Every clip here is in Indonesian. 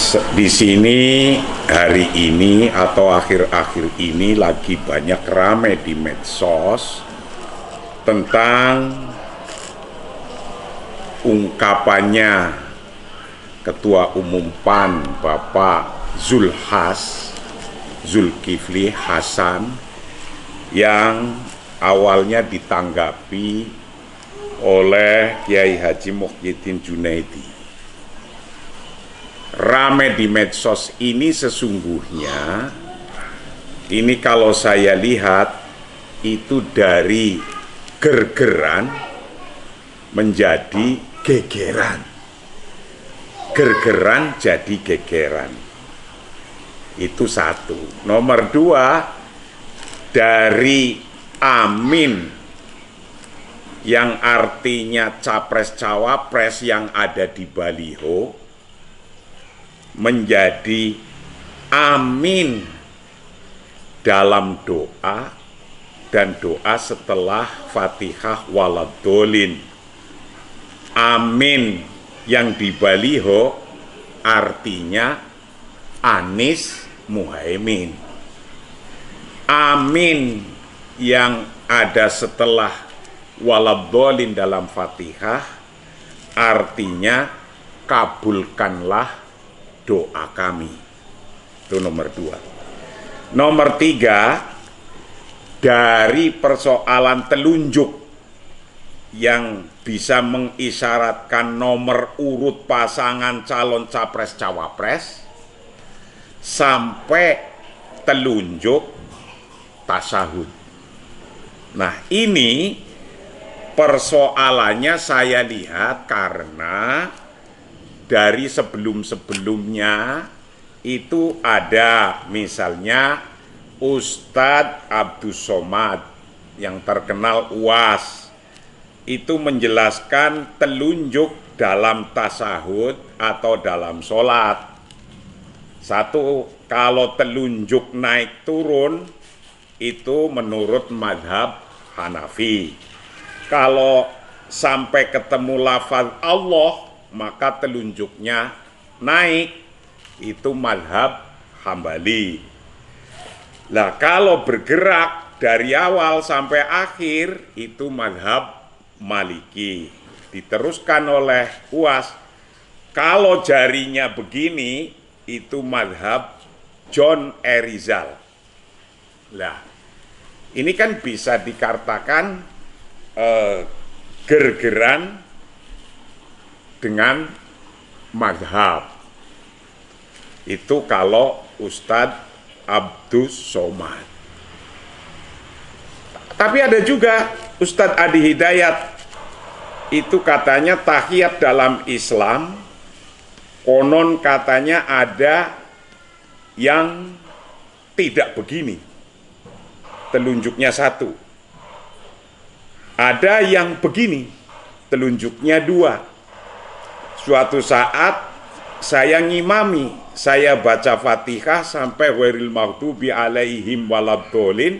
Di sini hari ini atau akhir-akhir ini lagi banyak ramai di medsos tentang ungkapannya Ketua Umum PAN Bapak Zulkifli Hasan yang awalnya ditanggapi oleh Kiai Haji Muhyiddin Junaidi. Rame di medsos ini sesungguhnya, ini kalau saya lihat itu dari gergeran menjadi gegeran. Gergeran jadi gegeran. Itu satu. Nomor dua, dari amin yang artinya capres-cawapres yang ada di baliho menjadi amin dalam doa dan doa setelah Fatihah waladolin. Amin yang di baliho artinya Anies Muhaimin. Amin yang ada setelah waladolin dalam Fatihah artinya kabulkanlah doa kami. Itu nomor dua. Nomor tiga, dari persoalan telunjuk yang bisa mengisyaratkan nomor urut pasangan calon capres-cawapres sampai telunjuk tasyahud. Nah, ini persoalannya saya lihat karena dari sebelum-sebelumnya itu ada misalnya Ustadz Abdus Somad yang terkenal UAS itu menjelaskan telunjuk dalam tasyahud atau dalam sholat. Satu, kalau telunjuk naik turun itu menurut madhab Hanafi. Kalau sampai ketemu lafaz Allah maka telunjuknya naik, itu madhab Hambali. Nah, kalau bergerak dari awal sampai akhir itu madhab Maliki. Diteruskan oleh UAS, kalau jarinya begini itu madhab John Erizal. Nah, ini kan bisa dikatakan gergeran dengan madhab. Itu kalau Ustadz Abdus Somad. Tapi ada juga Ustadz Adi Hidayat, itu katanya tahiyat dalam Islam konon katanya ada yang tidak begini, telunjuknya satu. Ada yang begini, telunjuknya dua. Suatu saat saya ngimami, saya baca Fatihah sampai ghairil maghdubi alaihim waladhdallin,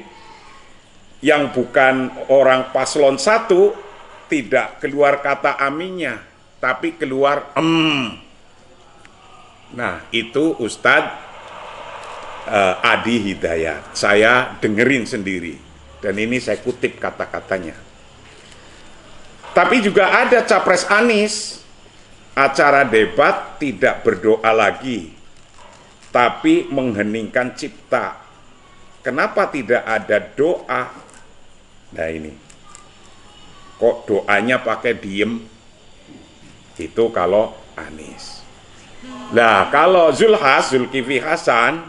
yang bukan orang paslon satu tidak keluar kata aminnya, tapi keluar Nah, itu Ustadz Adi Hidayat. Saya dengerin sendiri dan ini saya kutip kata-katanya. Tapi juga ada Capres Anies, acara debat tidak berdoa lagi, tapi mengheningkan cipta. Kenapa tidak ada doa? Nah ini, kok doanya pakai diem? Itu kalau Anies. Nah kalau Zulkifli Hasan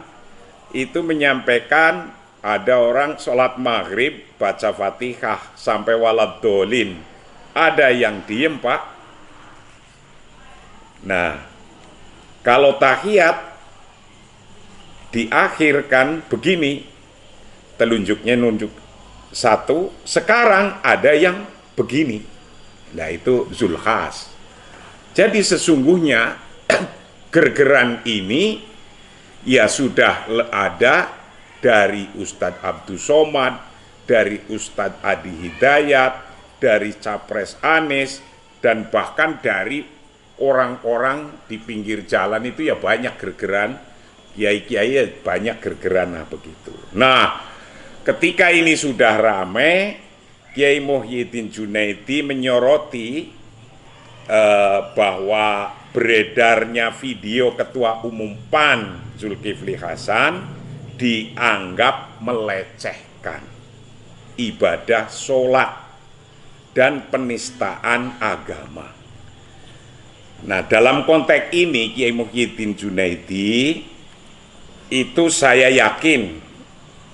itu menyampaikan ada orang sholat maghrib baca Fatihah sampai waladhdallin. Ada yang diem, Pak. Nah, kalau tahiyat diakhirkan begini, telunjuknya nunjuk satu, sekarang ada yang begini. Nah, itu Zulhas. Jadi sesungguhnya gergeran ini ya sudah ada dari Ustadz Abdus Somad, dari Ustadz Adi Hidayat, dari Capres Anies, dan bahkan dari orang-orang di pinggir jalan itu ya banyak gergeran, kiai-kiai ya banyak gergeran, nah begitu. Nah, ketika ini sudah ramai, Kiai Muhyiddin Junaidi menyoroti bahwa beredarnya video Ketua Umum PAN Zulkifli Hasan dianggap melecehkan ibadah sholat dan penistaan agama. Nah, dalam konteks ini Kiai Muhyiddin Junaidi itu saya yakin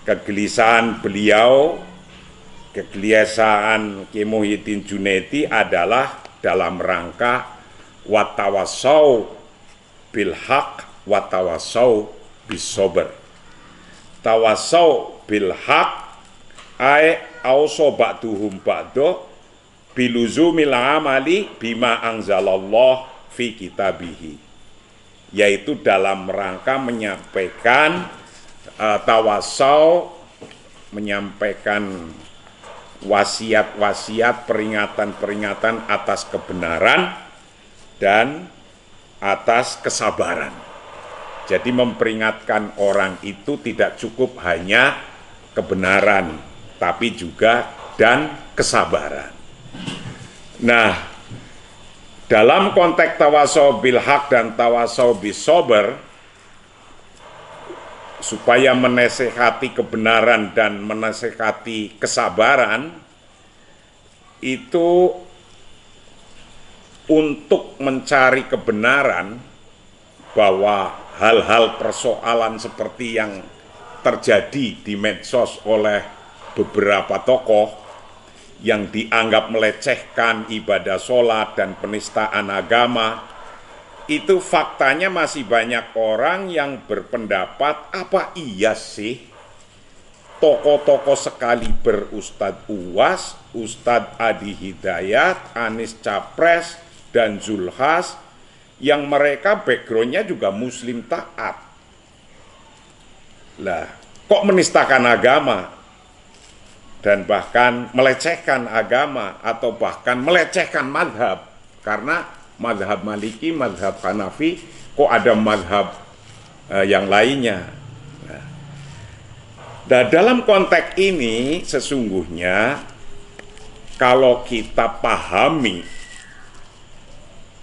kegelisahan beliau, kegelisahan Kiai Muhyiddin Junaidi adalah dalam rangka watawasau bil haq watawasau bis sober. Tawasau bil haq ay auso ba'duhum ba'do biluzumil amali bima anzalallah fi kitabihi, yaitu dalam rangka menyampaikan tawasau, menyampaikan wasiat-wasiat, peringatan-peringatan atas kebenaran dan atas kesabaran. Jadi memperingatkan orang itu tidak cukup hanya kebenaran, tapi juga dan kesabaran. Nah, dalam konteks tawasau bil haq dan tawasau bis sober, supaya menasehati kebenaran dan menasehati kesabaran, itu untuk mencari kebenaran bahwa hal-hal persoalan seperti yang terjadi di medsos oleh beberapa tokoh yang dianggap melecehkan ibadah sholat dan penistaan agama, itu faktanya masih banyak orang yang berpendapat, apa iya sih tokoh-tokoh sekaliber Ustadz Uwas, Ustadz Adi Hidayat, Anies Capres, dan Zulhas yang mereka backgroundnya juga muslim taat, lah kok menistakan agama dan bahkan melecehkan agama atau bahkan melecehkan madhab, karena madhab Maliki, madhab Hanafi, kok ada madhab yang lainnya. Nah, dalam konteks ini sesungguhnya kalau kita pahami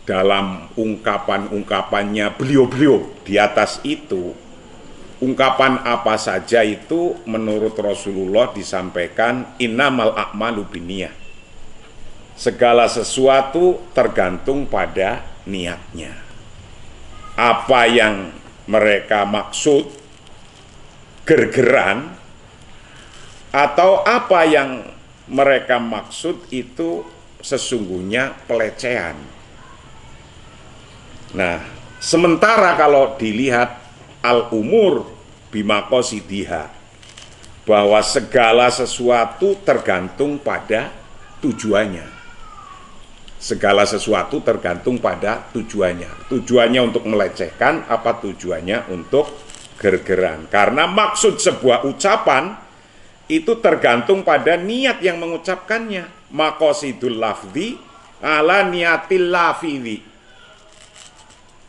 dalam ungkapan-ungkapannya beliau-beliau di atas itu, ungkapan apa saja itu menurut Rasulullah disampaikan innamal a'malu binniyah. Segala sesuatu tergantung pada niatnya. Apa yang mereka maksud gergeran atau apa yang mereka maksud itu sesungguhnya pelecehan. Nah, sementara kalau dilihat al-umur bimaqasidiha, bahwa segala sesuatu tergantung pada tujuannya. Segala sesuatu tergantung pada tujuannya. Tujuannya untuk melecehkan, apa tujuannya untuk gergeran. Karena maksud sebuah ucapan itu tergantung pada niat yang mengucapkannya. Maqasidul lafzi ala niatil lafidhi.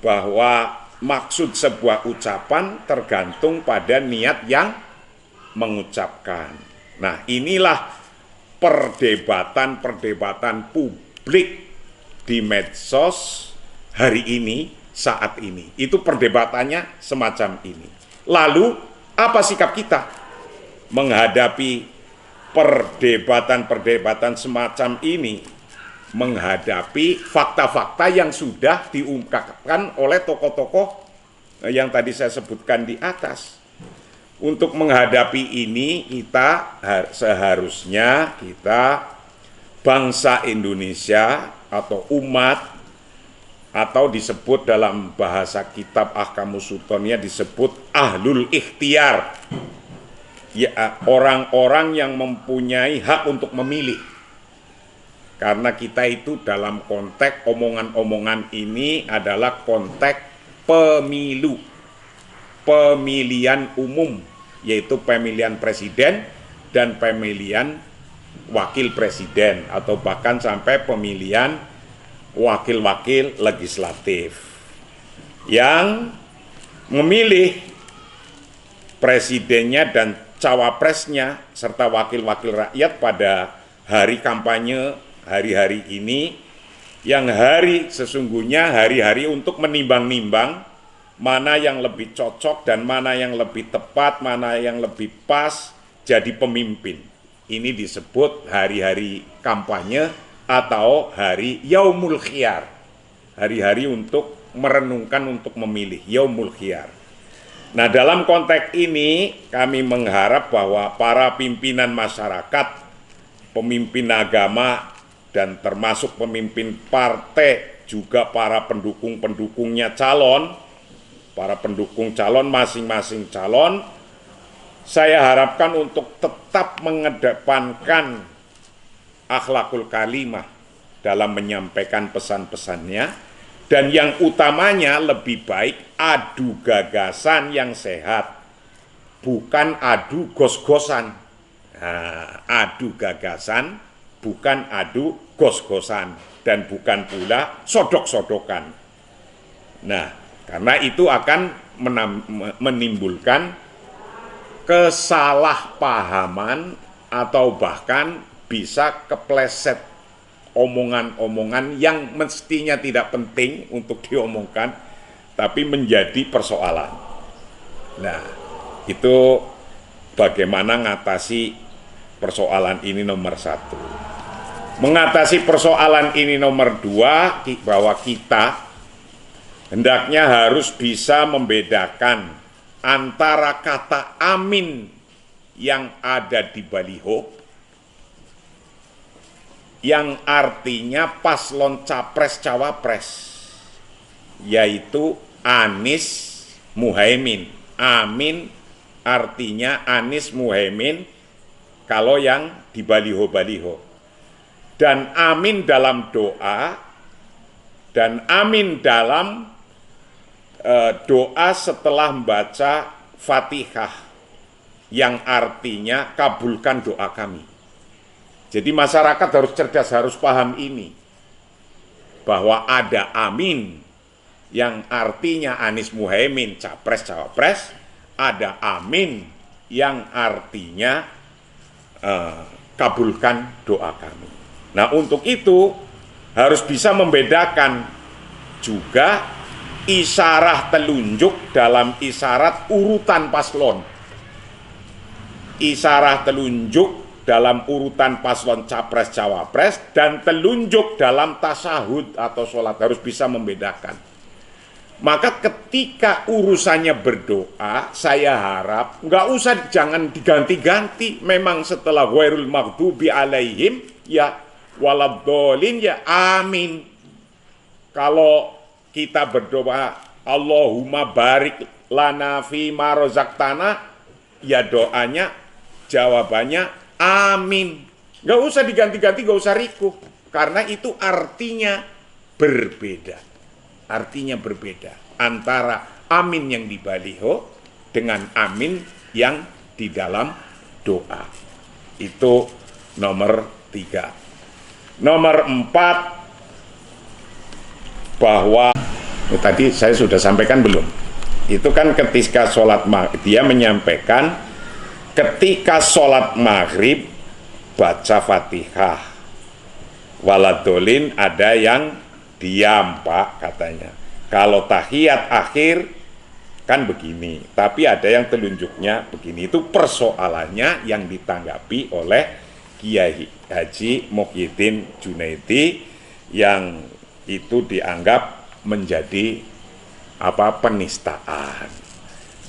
Bahwa maksud sebuah ucapan tergantung pada niat yang mengucapkan. Nah, inilah perdebatan publik di medsos hari ini, saat ini. Itu perdebatannya semacam ini. Lalu, apa sikap kita menghadapi perdebatan semacam ini? Menghadapi fakta-fakta yang sudah diungkapkan oleh tokoh-tokoh yang tadi saya sebutkan di atas. Untuk menghadapi ini, kita seharusnya bangsa Indonesia atau umat, atau disebut dalam bahasa kitab Ahkamus Sultaniyah disebut ahlul ikhtiar, ya, orang-orang yang mempunyai hak untuk memilih. Karena kita itu dalam konteks omongan-omongan ini adalah konteks pemilu, pemilihan umum, yaitu pemilihan presiden dan pemilihan wakil presiden, atau bahkan sampai pemilihan wakil-wakil legislatif yang memilih presidennya dan cawapresnya serta wakil-wakil rakyat pada hari kampanye hari-hari ini, yang hari sesungguhnya hari-hari untuk menimbang-nimbang mana yang lebih cocok dan mana yang lebih tepat, mana yang lebih pas jadi pemimpin. Ini disebut hari-hari kampanye atau hari Yaumul Khiyar, hari-hari untuk merenungkan, untuk memilih, Yaumul Khiyar. Nah, dalam konteks ini kami mengharap bahwa para pimpinan masyarakat, pemimpin agama, dan termasuk pemimpin partai, juga para pendukung-pendukungnya calon, para pendukung calon, masing-masing calon, saya harapkan untuk tetap mengedepankan akhlakul kalimah dalam menyampaikan pesan-pesannya, dan yang utamanya lebih baik adu gagasan yang sehat, bukan adu gos-gosan. Nah, adu gagasan, bukan adu gos-gosan, dan bukan pula sodok-sodokan. Nah, karena itu akan menimbulkan kesalahpahaman atau bahkan bisa kepleset omongan-omongan yang mestinya tidak penting untuk diomongkan, tapi menjadi persoalan. Nah, itu bagaimana mengatasi persoalan ini nomor satu. Mengatasi persoalan ini nomor dua, bahwa kita hendaknya harus bisa membedakan antara kata amin yang ada di baliho, yang artinya paslon capres-cawapres, yaitu Anies Muhaimin. Amin artinya Anies Muhaimin kalau yang di baliho-baliho. Dan amin dalam doa, dan amin dalam doa setelah membaca Fatihah, yang artinya kabulkan doa kami. Jadi masyarakat harus cerdas, harus paham ini, bahwa ada amin yang artinya Anies Muhaimin capres-cawapres, ada amin yang artinya kabulkan doa kami. Nah, untuk itu harus bisa membedakan juga isyarat telunjuk dalam isyarat urutan paslon. Isyarat telunjuk dalam urutan paslon capres-cawapres dan telunjuk dalam tasyahud atau sholat, harus bisa membedakan. Maka ketika urusannya berdoa, saya harap jangan diganti-ganti. Memang setelah ghairul maghdubi alaihim ya waladhdallin ya amin. Kalau kita berdoa Allahumma barik lana fi ma razaqtana, ya doanya jawabannya amin. Gak usah diganti-ganti, gak usah rikuh, karena itu artinya berbeda. Artinya berbeda antara amin yang di baliho dengan amin yang di dalam doa. Itu nomor 3. Nomor 4, bahwa tadi saya sudah sampaikan belum? Itu kan ketika sholat maghrib, dia menyampaikan ketika sholat maghrib baca Fatihah, waladolin ada yang diam Pak katanya. Kalau tahiyat akhir kan begini, tapi ada yang telunjuknya begini. Itu persoalannya yang ditanggapi oleh Kiai Haji Muhyiddin Junaidi, yang itu dianggap menjadi penistaan.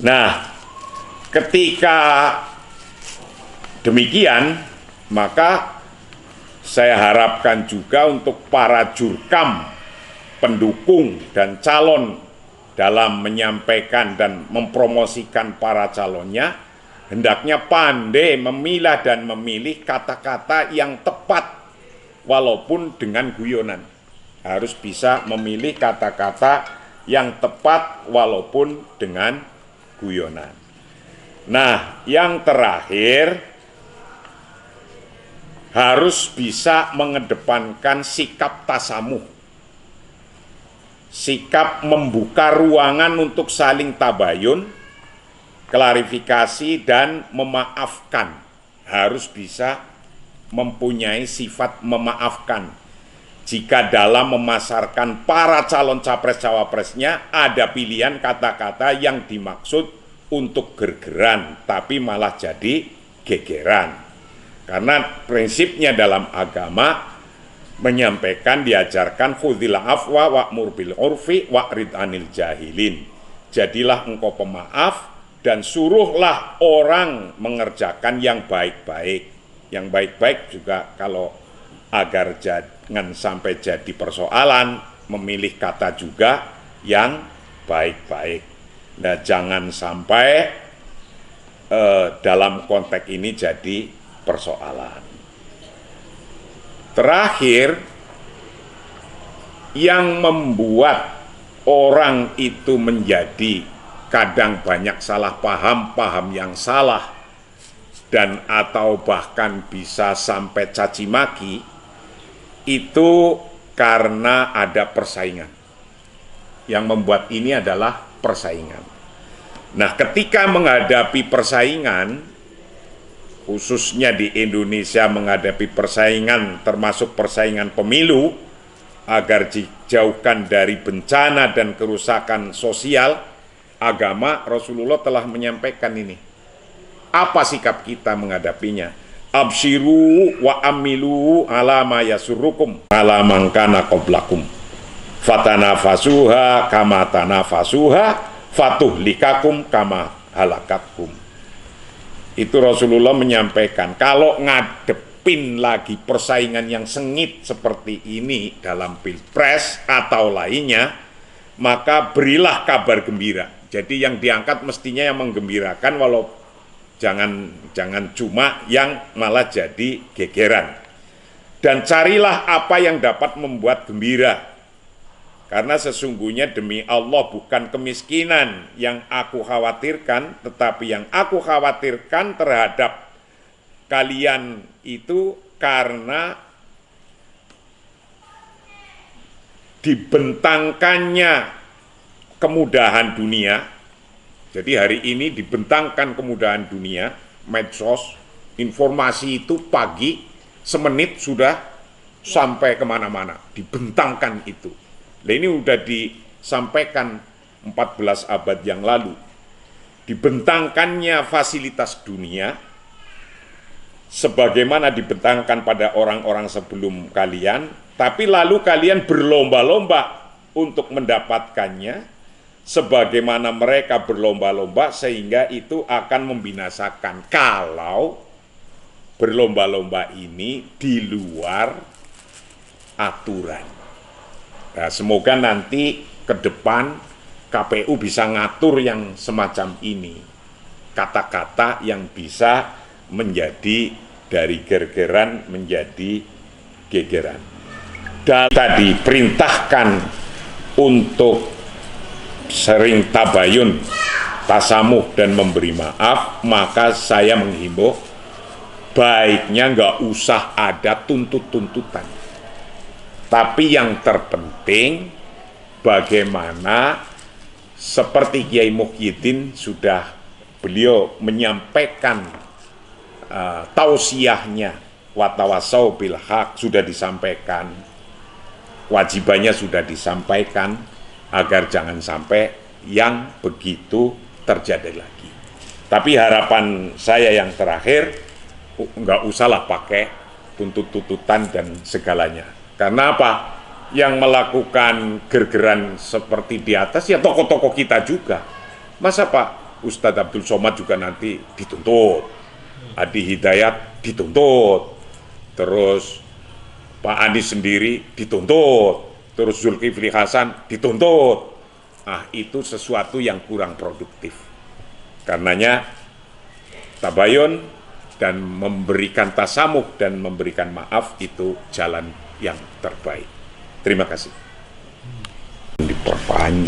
Nah, ketika demikian, maka saya harapkan juga untuk para jurkam, pendukung dan calon dalam menyampaikan dan mempromosikan para calonnya, hendaknya pandai memilah dan memilih kata-kata yang tepat walaupun dengan guyonan. Harus bisa memilih kata-kata yang tepat walaupun dengan guyonan. Nah, yang terakhir, harus bisa mengedepankan sikap tasamuh. sikap membuka ruangan untuk saling tabayun, klarifikasi, dan memaafkan. Harus bisa mempunyai sifat memaafkan. Jika dalam memasarkan para calon capres-cawapresnya ada pilihan kata-kata yang dimaksud untuk gergeran, tapi malah jadi gegeran. Karena prinsipnya dalam agama menyampaikan, diajarkan khudhil afwa wa'mur bil urfi wa'rid anil jahilin. Jadilah engkau pemaaf dan suruhlah orang mengerjakan yang baik-baik. Yang baik-baik juga kalau agar jangan sampai jadi persoalan, memilih kata juga yang baik-baik. Nah, jangan sampai dalam konteks ini jadi persoalan. Terakhir, yang membuat orang itu menjadi kadang banyak salah paham yang salah, dan atau bahkan bisa sampai caci maki, itu karena ada persaingan. Yang membuat ini adalah persaingan. Nah, ketika menghadapi persaingan, khususnya di Indonesia menghadapi persaingan, termasuk persaingan pemilu, agar dijauhkan dari bencana dan kerusakan sosial, agama Rasulullah telah menyampaikan ini. Apa sikap kita menghadapinya? Abshiru wa amilu ala ma yasurrukum ala man kana qablakum. Fatanafasuha kama tanafasuha fatuhlikakum kama halakatkum. Itu Rasulullah menyampaikan, kalau ngadepin lagi persaingan yang sengit seperti ini dalam pilpres atau lainnya, maka berilah kabar gembira. Jadi yang diangkat mestinya yang menggembirakan, walau jangan cuma yang malah jadi gegeran. Dan carilah apa yang dapat membuat gembira. Karena sesungguhnya demi Allah bukan kemiskinan yang aku khawatirkan, tetapi yang aku khawatirkan terhadap kalian itu karena dibentangkannya kemudahan dunia. Jadi hari ini dibentangkan kemudahan dunia, medsos, informasi itu pagi, semenit sudah sampai kemana-mana, dibentangkan itu. Nah, ini udah disampaikan 14 abad yang lalu. Dibentangkannya fasilitas dunia, sebagaimana dibentangkan pada orang-orang sebelum kalian, tapi lalu kalian berlomba-lomba untuk mendapatkannya, sebagaimana mereka berlomba-lomba, sehingga itu akan membinasakan kalau berlomba-lomba ini di luar aturan. Nah, semoga nanti ke depan KPU bisa ngatur yang semacam ini, kata-kata yang bisa menjadi dari gergeran menjadi gegeran. Dan tadi perintahkan untuk sering tabayun, tasamuh, dan memberi maaf, maka saya menghimbau baiknya nggak usah ada tuntut-tuntutan. Tapi yang terpenting bagaimana seperti Kiai Muhyiddin sudah beliau menyampaikan tausiahnya, watawasau bil haq sudah disampaikan, kewajibannya sudah disampaikan, agar jangan sampai yang begitu terjadi lagi. Tapi harapan saya yang terakhir, nggak usahlah pakai tuntut-tuntutan dan segalanya. Karena apa? Yang melakukan gergeran seperti di atas ya tokoh-tokoh kita juga. Masa Pak Ustadz Abdul Somad juga nanti dituntut, Adi Hidayat dituntut, terus Pak Anies sendiri dituntut, terus Zulkifli Hasan dituntut. Ah, itu sesuatu yang kurang produktif. Karenanya tabayun dan memberikan tasamuh dan memberikan maaf itu jalan yang terbaik. Terima kasih. Diperpanjang.